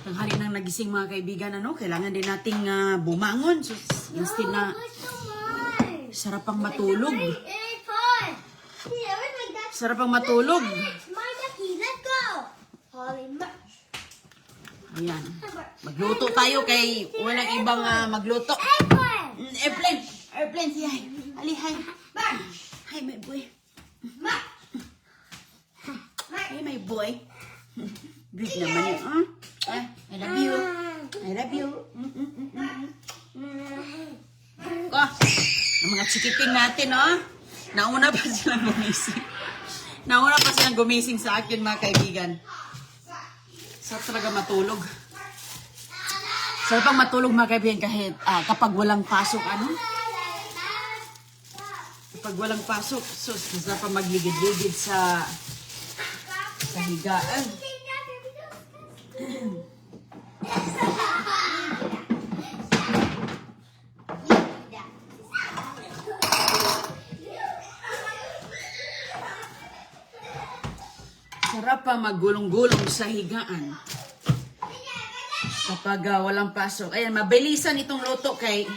Tanghali nang nagising mga kaibigan, ano? Kailangan din nating bumangon. So, instead na sarap pang matulog. Sarap pang matulog. Ayan. Magluto tayo kay walang ibang magluto. Airplane! Airplane siya. Ali, hi. Hi, my boy. Hi, my boy. Good naman yun, I love you. I love you. Ang mga chikiping natin, nauna pa silang gumising. Nauna pa silang gumising sa akin, mga kaibigan. Sarap talaga matulog. Sarap pang matulog, mga kaibigan, kahit kapag walang pasok, Kapag walang pasok, so sarap pang magligid-ligid sa higaan. Sarap pa maggulong-gulong sa higaan kapag walang pasok. Ayan, mabilisan itong luto kay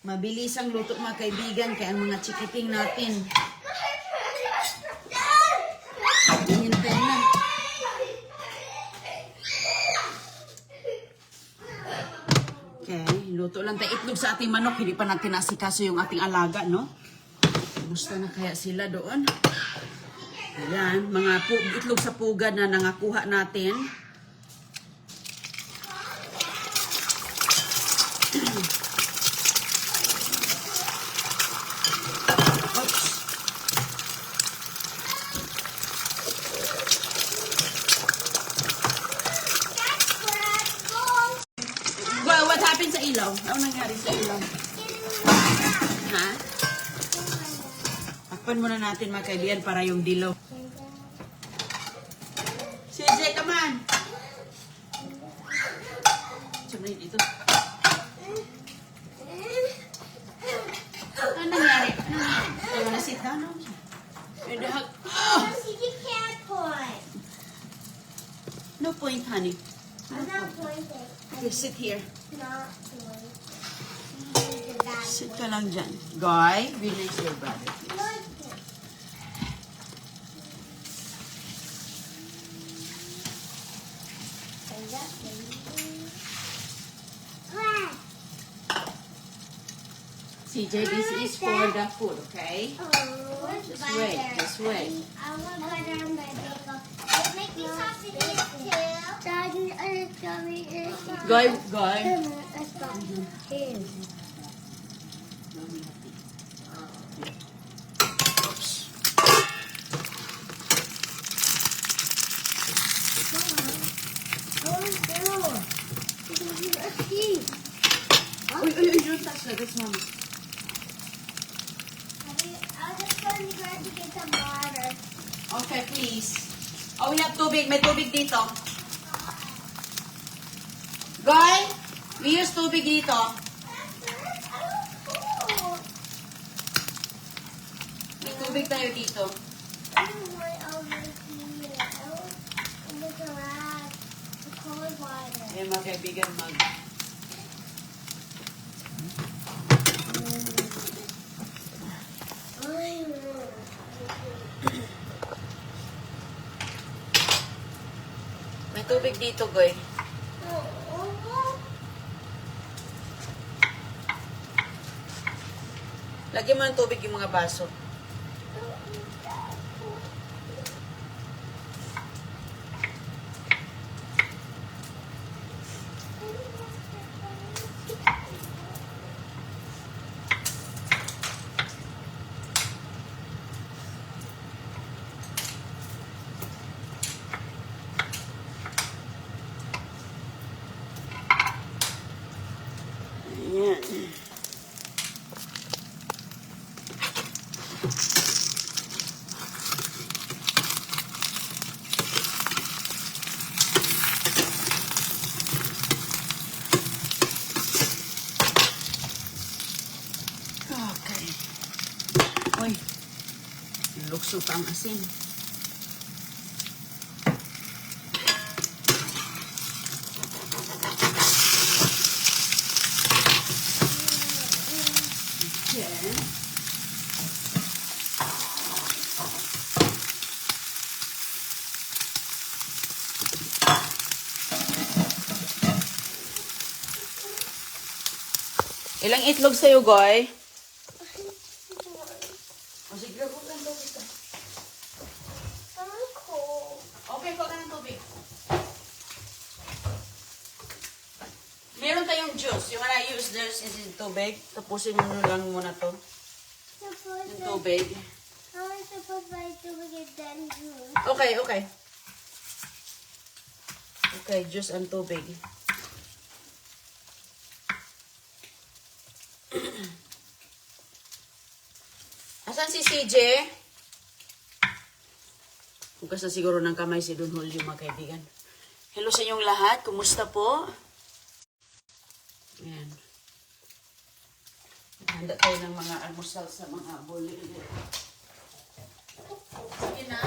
mabilisang luto, mga kaibigan, kaya ang mga chikiting natin hintay na. Okay, luto lang tayo itlog sa ating manok. Hindi pa natin nasikaso yung ating alaga, no? Gusto na kaya sila doon? Ayan, mga itlog sa pugad na nangakuha natin. What happened sa ilaw? Ano nangyari sa ilaw? Ha? Takpan muna natin, mga kaibigan, para yung dilaw. Sige, come on! Sabi dito. Ano nangyari? Ay, wala sit down, no? No point, honey. I'm not pointing. Okay, sit here. Not pointing. Sit ka lang dyan. Guy, be nice to your brother. CJ, this is for the food, okay? Just wait, just wait. I want butter on my bagel. You're making sausages too? Daddy, I'm coming in. Guy, Guy. Let's go. Here. Don't touch that, that's mommy. I was just going to grab to get some water. Okay, please. Oh, we have tubig. May tubig dito. Guy, we use tubig dito. May tubig tayo dito. I don't want over here. I want in the garage. The cold water. Ayan, mga kaibigan, may tubig dito, Goy. Lagyan mo ng tubig yung mga baso. Ayan. Okay. Uy, luksot ang asin. Ilang itlog sa'yo, Goy? O sige, huwag lang tubig ka. I'm cold. Okay, huwag ka ng tubig. Meron tayong juice. You wanna use this in tubig? Tapusin mo lang muna to. Yung tubig. How am I supposed to get that juice? Okay, okay. Okay, juice and tubig. Asan si CJ? Hugas na siguro ng kamay si Don Julio, mga kaibigan. Hello sa inyong lahat. Kumusta po? Ayan. Handa tayo ng mga almusal sa mga boli. Sige na.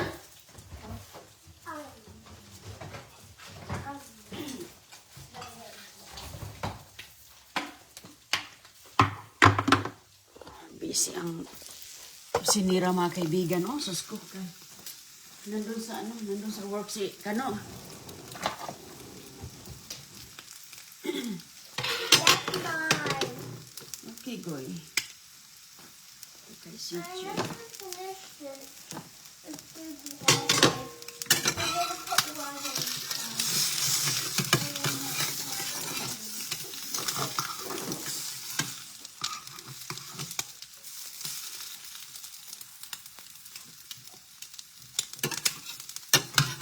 Busy ang sinira, mga kaibigan. Oh, sus ko. Nandun sa nandun sa work si Kano. That's mine. Okay, Goy. Okay, si I Ju. have to finish this. Let's do the water. I'm gonna put water inside.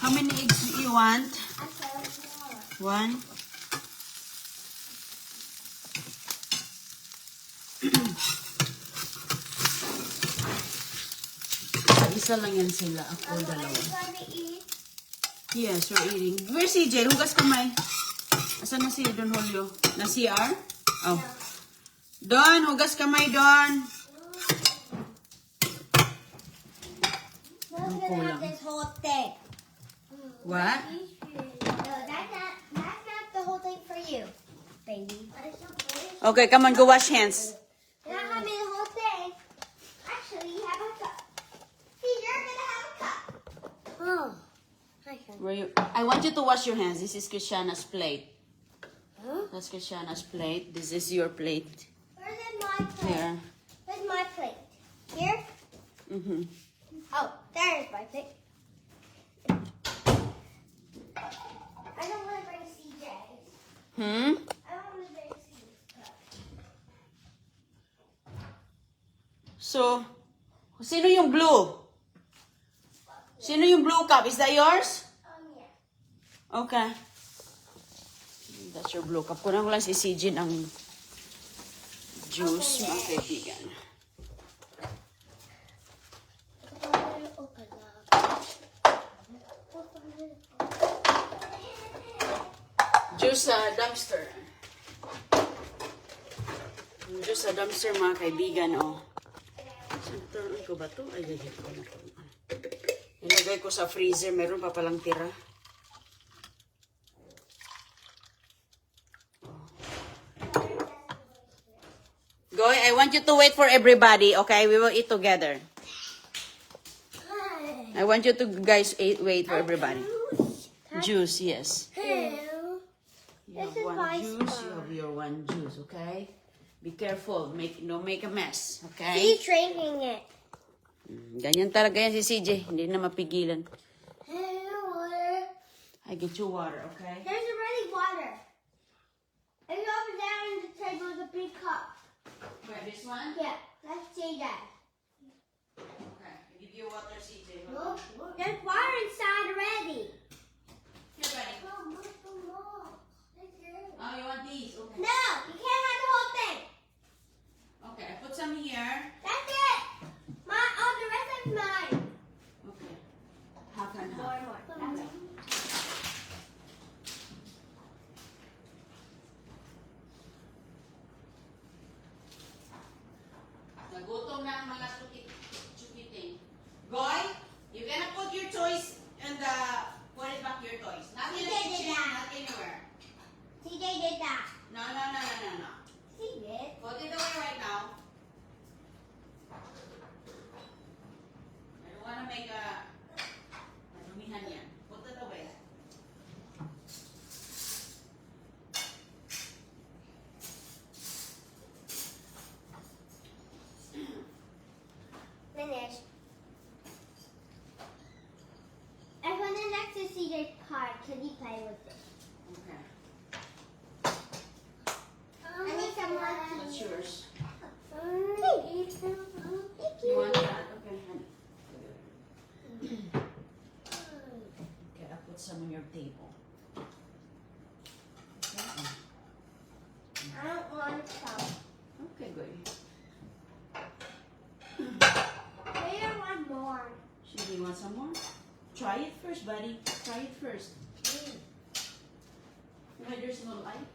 How many eggs do you want? I don't know. One. Isa lang yan sila. Ako, Are dalawa. you gonna eat? Yes, we're eating. Where's CJ? Hugas kamay. Asan na si Don Julio? Na CR? Oh. Don, hugas kamay, Don. Mom's gonna have this whole thing. What? No, that's not the whole thing for you, baby. But it's okay. Okay, come on, go wash hands. You're not having the whole thing. Actually, you have a cup. See, you're gonna have a cup. Oh. I want you to wash your hands. This is Christiana's plate. Huh? That's Christiana's plate. This is your plate. Where's my plate? Here. Where's my plate? Here? Mm-hmm. Oh, there's my plate. I don't want to bring CJ's. Hmm? I don't want to bring CJ's cup. So, sino yung blue? Sino yung blue cup? Is that yours? Yeah. Okay. That's your blue cup. Kunan ko lang si CJ ang juice, mga kaibigan. Juice sa dumpster. Juice sa dumpster, mga kaibigan, oh. Turuan ko ba ito? Ay, gagawin ko na ito. Nilagay ko sa freezer. Meron pa palang tira. Goy, I want you to wait for everybody, okay? We will eat together. I want you to guys wait for everybody. Juice, yes. Hello. You have This is one my juice, spot. you have your one juice, okay? Be careful, don't make a mess, okay? He's drinking it. Ganyan talaga yan si CJ, hindi na mapigilan. Hello, water. I get you water, okay? There's already water. And over there on the table is a big cup. Where, this one? Yeah, let's see that. Okay, I give you water, CJ. Look, there's water inside already. Here, buddy. Mom, look for more. Oh, you want these? Okay. No, you can't have the whole thing. Okay, I put some here. That's it. The rest is mine. Okay. Half and half. More. That's it. Nagutom na ang mga chukiting. Goy, you gonna put your toys in the, put it back your toys. Not in the CJ did kitchen, that. not anywhere. CJ did that. No. He did. Put it away right now. I don't wanna make a, madumihan yan. Put it away. CJ's card. Can you play with it? Okay. I need some more. What's yours? Thank You want that? Okay, honey. Okay, I'll put some on your table. Okay. I don't want some. Okay, good. Maybe I want more. Should you want some more? Try it first, buddy. Try it first. You know, there's no light.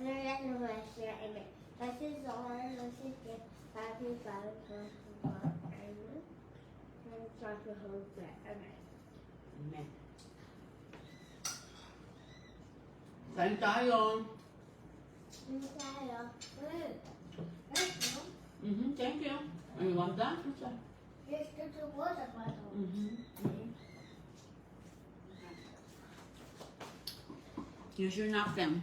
And I got no more here. This is all. This is good. Happy Valentine's Day. And start the whole day. Okay. Amen. Kain tayo. Tayo. Thank you. And you want that? Yes, there's a water bottle. Use your napkin.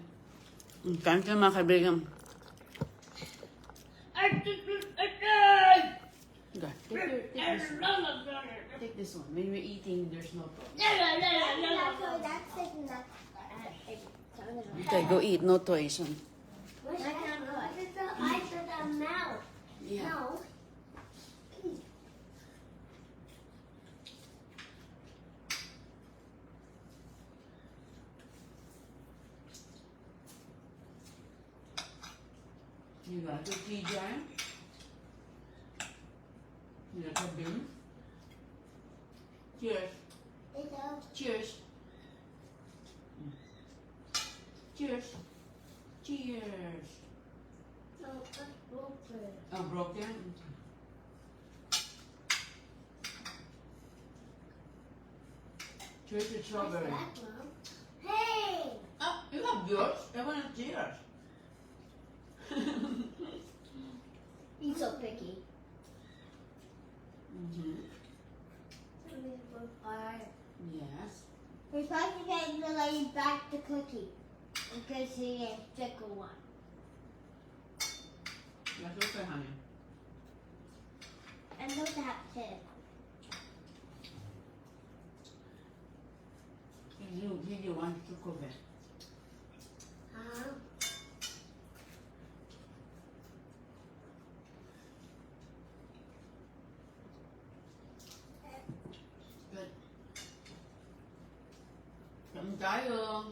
Thank you, mga kaibigan. Okay, take this one. When we're eating, there's no problem. Okay, go eat. No toys. I said a mouse. Yeah. No. You got the TJ. You got the bean. Cheers. Cheers. Cheers. Cheers. No, it's broken. Oh, broken? Cheers with strawberry. What's that, Mom? Hey! Oh, you have yours. I want cheers. He's so picky. Yes. We're supposed to get the lady back the cookie because he is sticker one. That's okay, honey. And those have two. You want to cook it. Good. Kain tayo.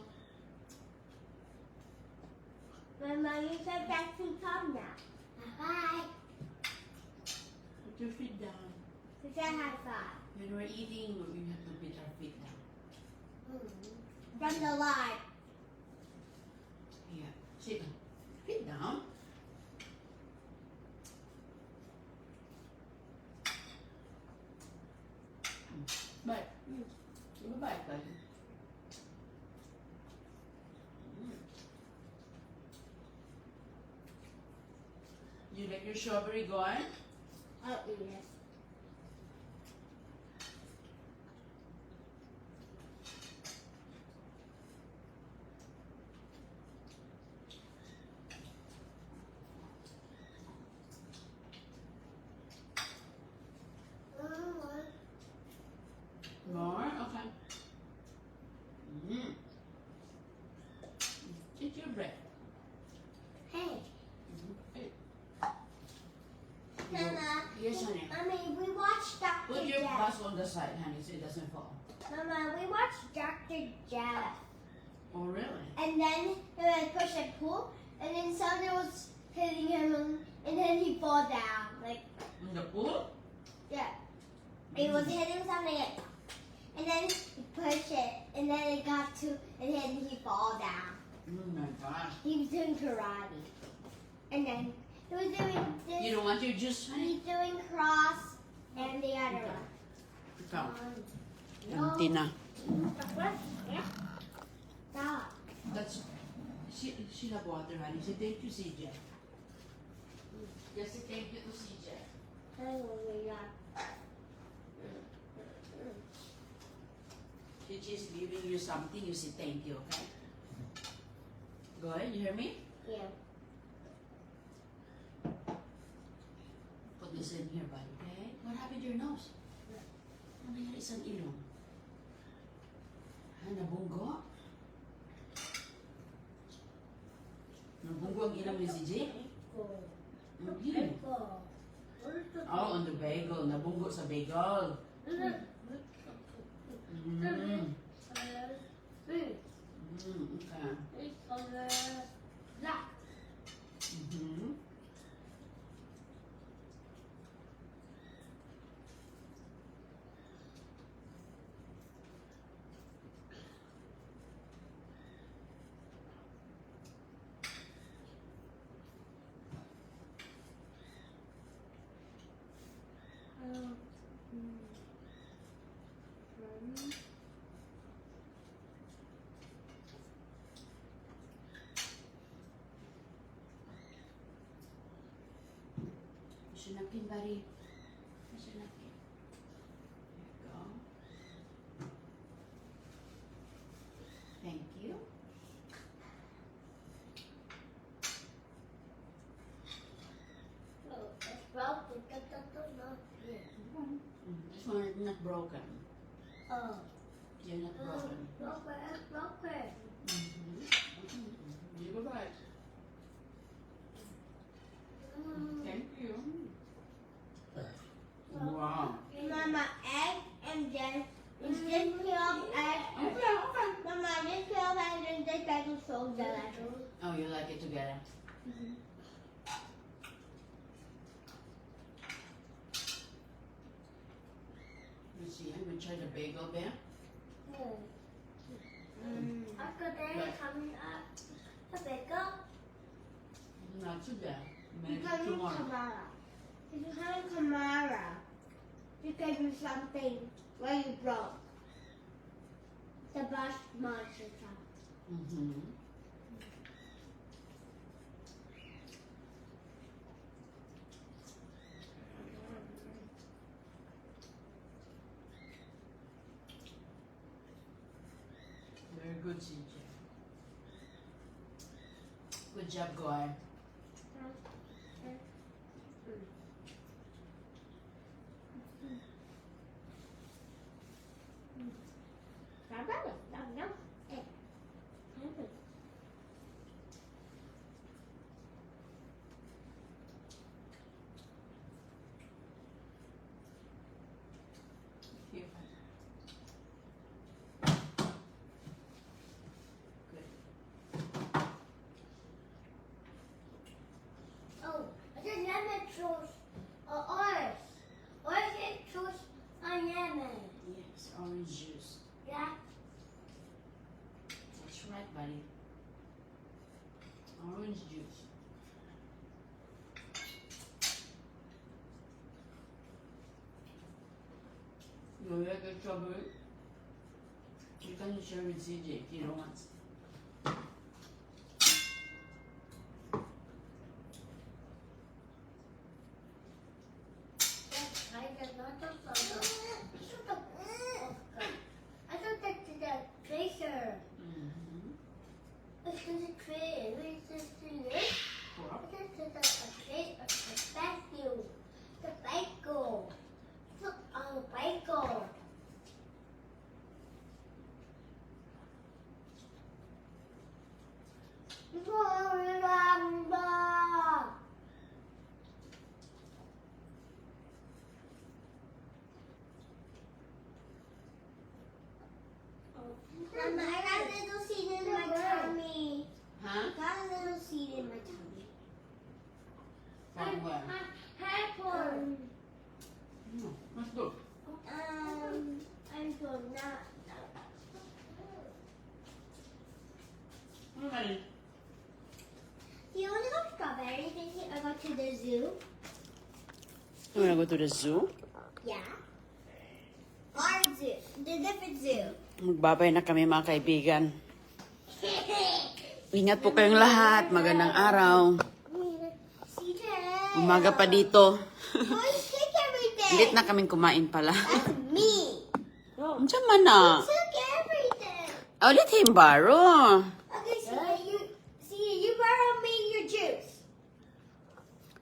Mama, you said that to come now. Bye. Put your feet down. We said high five. When we're eating, we have to put our feet down. From the line. Yeah. Sit down. Feet down. Bye. Bye, buddy. You like your strawberry going? Oh, yes. More? Okay. Eat your bread. Hey, Hey. Mama. Yes, honey. Mommy, we watched Dr. Put your Jeff. bus on the side, honey, so it doesn't fall. Mama, we watched Dr. Jeff. Oh, really? And then he would push and pull, and then something was hitting him, and then he fall down. Like, In the pool? yeah. He was hitting something, and then he pushed it, and then it got to, and then he fall down. Oh my gosh. He was doing karate. And then he was doing this. You don't want your juice, honey? He's doing cross, and the other one. Ikaw. No. Empty na. Stop. That's, she love water, honey. Say thank you, CJ. Just say thank you to CJ. If she's giving you something, you say thank you, okay? Go ahead, you hear me? Yeah. Put this in here, buddy, okay? What happened to your nose? Ano nangyari sa ilong? Nabunggo? Nabunggo ang ilong ni CJ? Mm. Oh, on the bagel. Nabunggo sa bagel. Mm. Okay. Mhm. Where's your napkin, buddy? Where's your napkin? There you go. Thank you. This one is not broken. Oh. You're not broken. Broken. You go back. Thank you. Wow. Mama, egg and then it's just peel off egg. Okay, okay. Mama, just peel off egg and just baking soda. Oh, you like it together? Let's see, I'm gonna try the bagel there. After that, coming up, the bagel. Not today. You Maybe can use tomorrow. Kamara. If you have Kamara, you can do something where you broke. The bus monster truck. Mm-hmm. Very good, CJ. Good job, Goy. Here. Good. Oh, I just never chose orange. Orange chose a lemon. Yes, orange juice. Yeah. That's right, buddy. Orange juice. You like a strawberry? You can share with CJ if you don't want. I did not know I thought that's the tracer. Mm-hmm. It's the tray. It's the list. Correct. It's the tray of the vacuum. The bagel. Look on the bagel. Mama, I got a little seed in my tummy. Huh? Got a little seed in my tummy. From where? Pepper. No, let's go. I'm good now. Alright. Do you want to go strawberry thinking or go to the zoo? You wanna go to the zoo? Yeah. Our zoo. The different zoo. Magbabay na kami mga kaibigan. Ingat po kayong lahat. Magandang araw. CJ. Umaga pa dito. Boy, take everything. Lit na kaming kumain pala. That's me. Diyan man na. Took everything. Ulit himbaro. Okay, CJ, you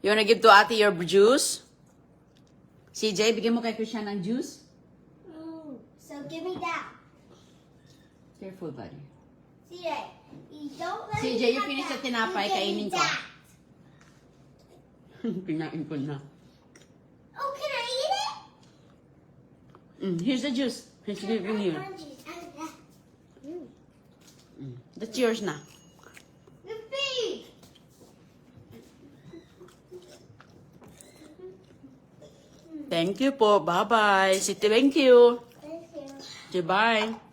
You wanna give to ate your juice? CJ, bigyan mo kay Christian ng juice. So give me that. Careful, buddy. CJ, you don't let CJ, me you have finish that. the tinapay, You give me kainin ko. that. Kinain ko na. Oh, can I eat it? Here's the juice. Here's giving you. That's yours na. Yippee! Thank you po. Bye-bye. Thank you. Thank you. Bye.